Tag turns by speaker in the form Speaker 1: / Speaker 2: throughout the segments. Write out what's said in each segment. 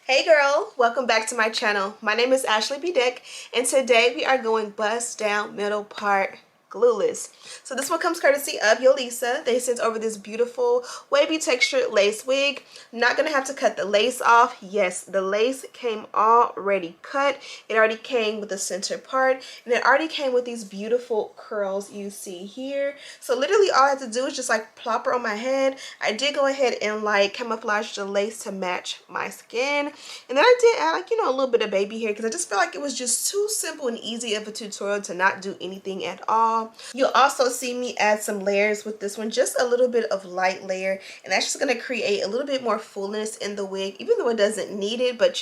Speaker 1: Hey girl, welcome back to my channel. My name is AshleyBedeck and today we are going bust down middle part glueless. So this one comes courtesy of Yolissa. They sent over this beautiful wavy textured lace wig. I'm not gonna have to cut the lace off. Yes, the lace came already cut. It already came with the center part and it already came with these beautiful curls you see here. So literally all I had to do is just like plop her on my head. I did go ahead and like camouflage the lace to match my skin. And then I did add like, a little bit of baby hair because I just feel like it was just too simple and easy of a tutorial to not do anything at all. You'll also see me add some layers with this one, just a little bit of light layer, and that's just going to create a little bit more fullness in the wig, even though it doesn't need it. But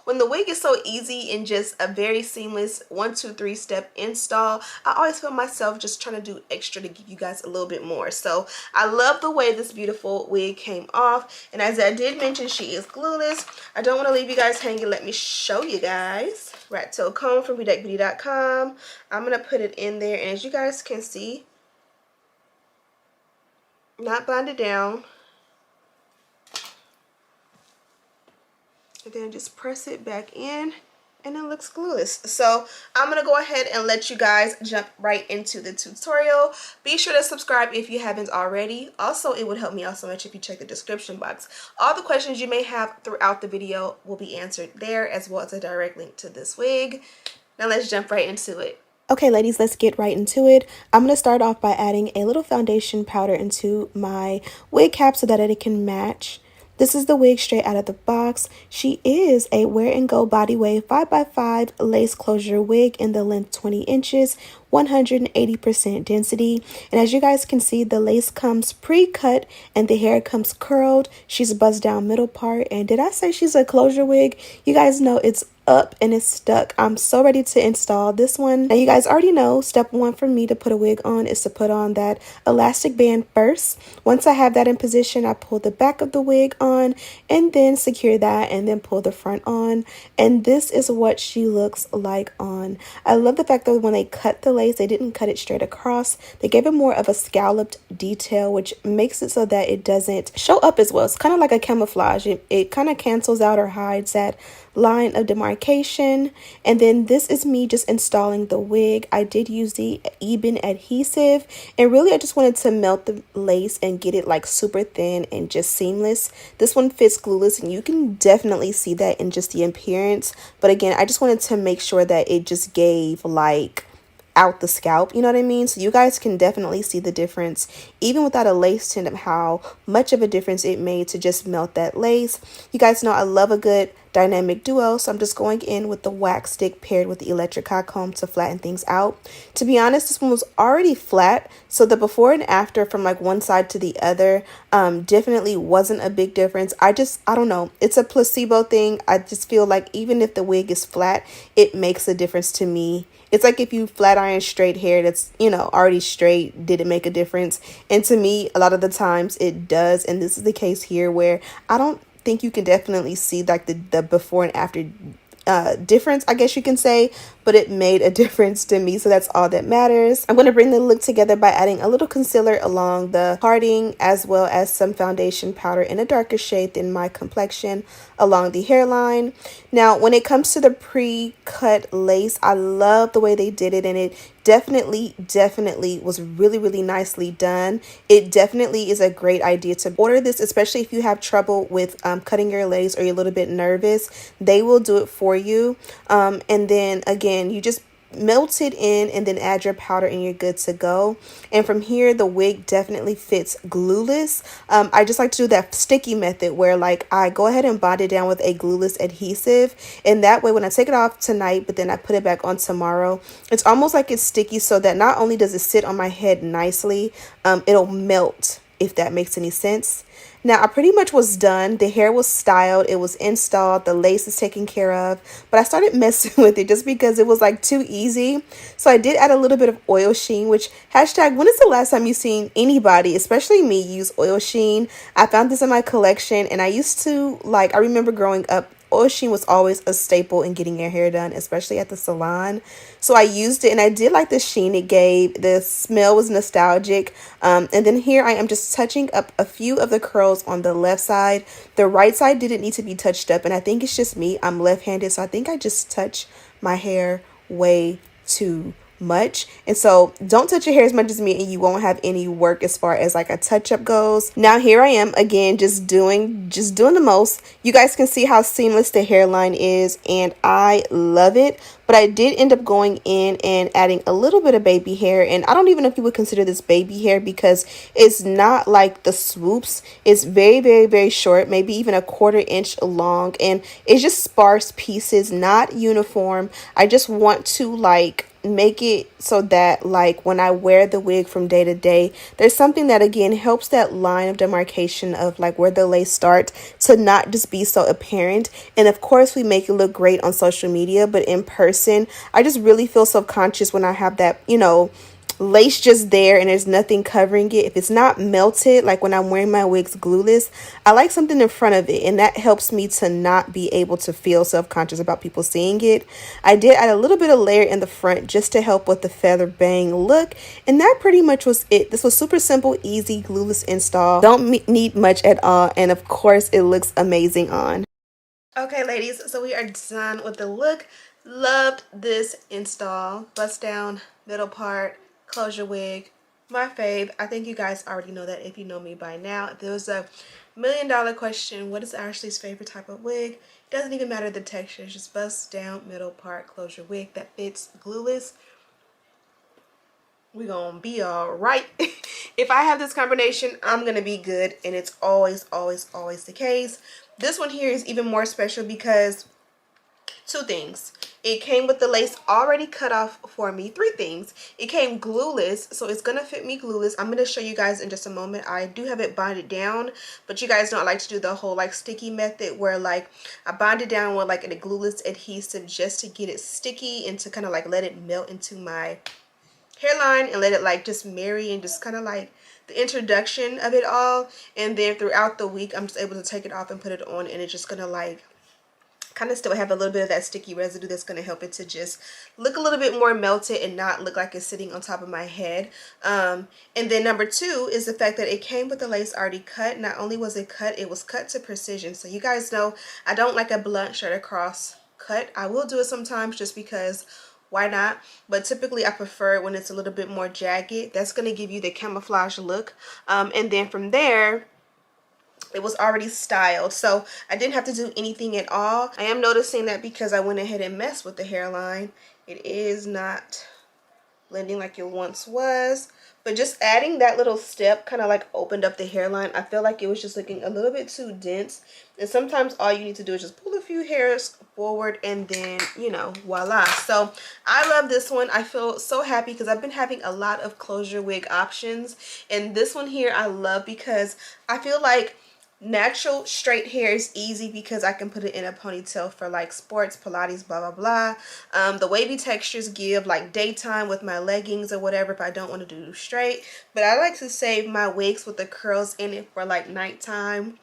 Speaker 1: when the wig is so easy and just a very seamless 1, 2, 3 step install, I always feel myself just trying to do extra to give you guys a little bit more. So I love the way this beautiful wig came off, and as I did mention, she is glueless. I don't want to leave you guys hanging. Let me show you guys. Rat tail comb from bedeckbeauty.com. I'm going to put it in there, and as you guys can see, not bonded down. And then just press it back in, and it looks glueless. So I'm going to go ahead and let you guys jump right into the tutorial. Be sure to subscribe if you haven't already. Also, it would help me out so much if you check the description box. All the questions you may have throughout the video will be answered there, as well as a direct link to this wig. Now let's jump right into it. Okay, ladies, let's get right into it. I'm going to start off by adding a little foundation powder into my wig cap so that it can match. This is the wig straight out of the box. She is a Wear and Go Body Wave 5x5 lace closure wig in the length 20 inches, 180% density. And as you guys can see, the lace comes pre-cut and the hair comes curled. She's buzzed down middle part. And did I say she's a closure wig? You guys know it's up and it's stuck. I'm so ready to install this one. Now you guys already know step 1 for me to put a wig on is to put on that elastic band first. Once I have that in position, I pull the back of the wig on and then secure that and then pull the front on. And this is what she looks like on. I love the fact that when they cut the lace, they didn't cut it straight across. They gave it more of a scalloped detail, which makes it so that it doesn't show up as well. It's kind of like a camouflage. It kind of cancels out or hides that line of demarcation. And then this is me just installing the wig. I did use the Eben adhesive, and really I just wanted to melt the lace and get it like super thin and just seamless. This one fits glueless, and you can definitely see that in just the appearance. But again, I just wanted to make sure that it just gave like out the scalp, you know what I mean? So you guys can definitely see the difference, even without a lace tint, of how much of a difference it made to just melt that lace. You guys know I love a good dynamic duo, so I'm just going in with the wax stick paired with the electric hot comb to flatten things out. To be honest, this one was already flat, so the before and after from like one side to the other definitely wasn't a big difference. I don't know, it's a placebo thing. I just feel like even if the wig is flat, it makes a difference to me. It's like if you flat iron straight hair that's, already straight, did it make a difference? And to me, a lot of the times it does. And this is the case here where I don't think you can definitely see like the before and after difference, I guess you can say, but it made a difference to me, so that's all that matters. I'm going to bring the look together by adding a little concealer along the parting, as well as some foundation powder in a darker shade than my complexion along the hairline. Now when it comes to the pre-cut lace, I love the way they did it, and it definitely was really nicely done. It definitely is a great idea to order this, especially if you have trouble with cutting your lace or you're a little bit nervous. They will do it for you. And then again, you just melt it in and then add your powder and you're good to go. And from here, the wig definitely fits glueless. I just like to do that sticky method where like I go ahead and bond it down with a glueless adhesive, and that way when I take it off tonight but then I put it back on tomorrow, it's almost like it's sticky, so that not only does it sit on my head nicely, it'll melt, if that makes any sense. Now, I pretty much was done. The hair was styled. It was installed. The lace is taken care of. But I started messing with it just because it was like too easy. So I did add a little bit of oil sheen, which hashtag, when is the last time you've seen anybody, especially me, use oil sheen? I found this in my collection, and I used to, like, I remember growing up, oil sheen was always a staple in getting your hair done, especially at the salon. So I used it and I did like the sheen it gave. The smell was nostalgic. And then here I am just touching up a few of the curls on the left side. The right side didn't need to be touched up, and I think it's just me. I'm left-handed, so I think I just touch my hair way too much. And so don't touch your hair as much as me and you won't have any work as far as like a touch-up goes. Now here I am again, just doing the most. You guys can see how seamless the hairline is and I love it. But I did end up going in and adding a little bit of baby hair, and I don't even know if you would consider this baby hair because it's not like the swoops. It's very, very, very short, maybe even a 1/4 inch long, and it's just sparse pieces, not uniform. I just want to like make it so that like when I wear the wig from day to day, there's something that again helps that line of demarcation of like where the lace starts to not just be so apparent. And of course we make it look great on social media, but in person I just really feel self-conscious when I have that, you know, lace just there and there's nothing covering it. If it's not melted, like when I'm wearing my wigs glueless, I like something in front of it, and that helps me to not be able to feel self-conscious about people seeing it. I did add a little bit of layer in the front just to help with the feather bang look, and that pretty much was it. This was super simple, easy glueless install. Don't need much at all, and of course it looks amazing on. Okay ladies, so we are done with the look. Loved this install. Bust down, middle part, closure wig, my fave. I think you guys already know that if you know me by now. If there was a $1,000,000 question, what is Ashley's favorite type of wig? It doesn't even matter the texture. It's just bust down, middle part, closure wig that fits glueless. We're gonna be all right. If I have this combination, I'm gonna be good, and it's always, always, always the case. This one here is even more special because two things. It came with the lace already cut off for me. Three things. It came glueless, so it's gonna fit me glueless. I'm gonna show you guys in just a moment. I do have it bonded down, but you guys know I like to do the whole like sticky method where like I bind it down with like a glueless adhesive just to get it sticky and to kind of like let it melt into my hairline and let it like just marry and just kind of like the introduction of it all. And then throughout the week I'm just able to take it off and put it on, and it's just gonna like kind of still have a little bit of that sticky residue that's going to help it to just look a little bit more melted and not look like it's sitting on top of my head. And then number two is the fact that it came with the lace already cut. Not only was it cut, it was cut to precision. So you guys know I don't like a blunt straight across cut. I will do it sometimes just because why not, but typically I prefer it when it's a little bit more jagged. That's going to give you the camouflage look. And then from there, it was already styled, so I didn't have to do anything at all. I am noticing that because I went ahead and messed with the hairline, it is not blending like it once was. But just adding that little step kind of like opened up the hairline. I feel like it was just looking a little bit too dense, and sometimes all you need to do is just pull a few hairs forward and then, you know, voila. So I love this one. I feel so happy because I've been having a lot of closure wig options, and this one here I love because I feel like natural straight hair is easy because I can put it in a ponytail for like sports, Pilates, blah blah blah. The wavy textures give like daytime with my leggings or whatever if I don't want to do straight, but I like to save my wigs with the curls in it for like nighttime,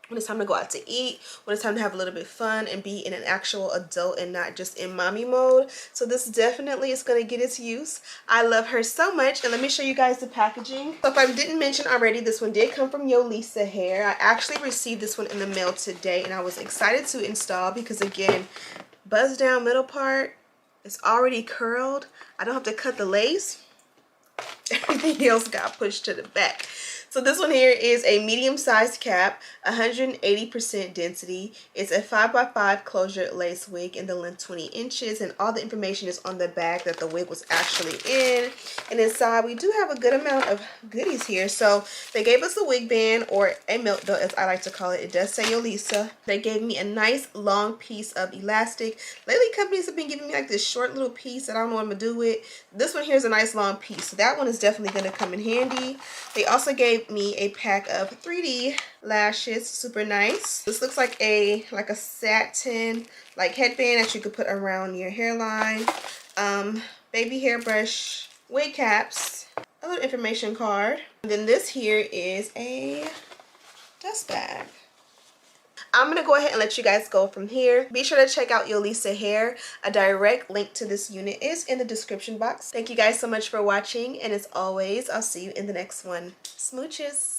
Speaker 1: when it's time to go out to eat, when it's time to have a little bit of fun and be in an actual adult and not just in mommy mode. So this definitely is going to get its use. I love her so much, and let me show you guys the packaging. So if I didn't mention already, this one did come from Yolissa Hair. I actually received this one in the mail today, and I was excited to install because again, buzz down middle part, it's already curled. I don't have to cut the lace. Everything else got pushed to the back. So this one here is a medium-sized cap, 180% density. It's a 5x5 closure lace wig in the length 20 inches, and all the information is on the bag that the wig was actually in. And inside we do have a good amount of goodies here. So they gave us a wig band, or a milk belt as I like to call it. It does say Yolissa. They gave me a nice long piece of elastic. Lately companies have been giving me like this short little piece that I don't know what I'm gonna do with. This one here is a nice long piece, so that one is definitely going to come in handy. They also gave me a pack of 3D lashes, super nice. This looks like a satin like headband that you could put around your hairline. Baby hairbrush, wig caps, a little information card. And then this here is a dust bag. I'm gonna go ahead and let you guys go from here. Be sure to check out Yolissa hair. A direct link to this unit is in the description box. Thank you guys so much for watching, and as always, I'll see you in the next one. Smooches.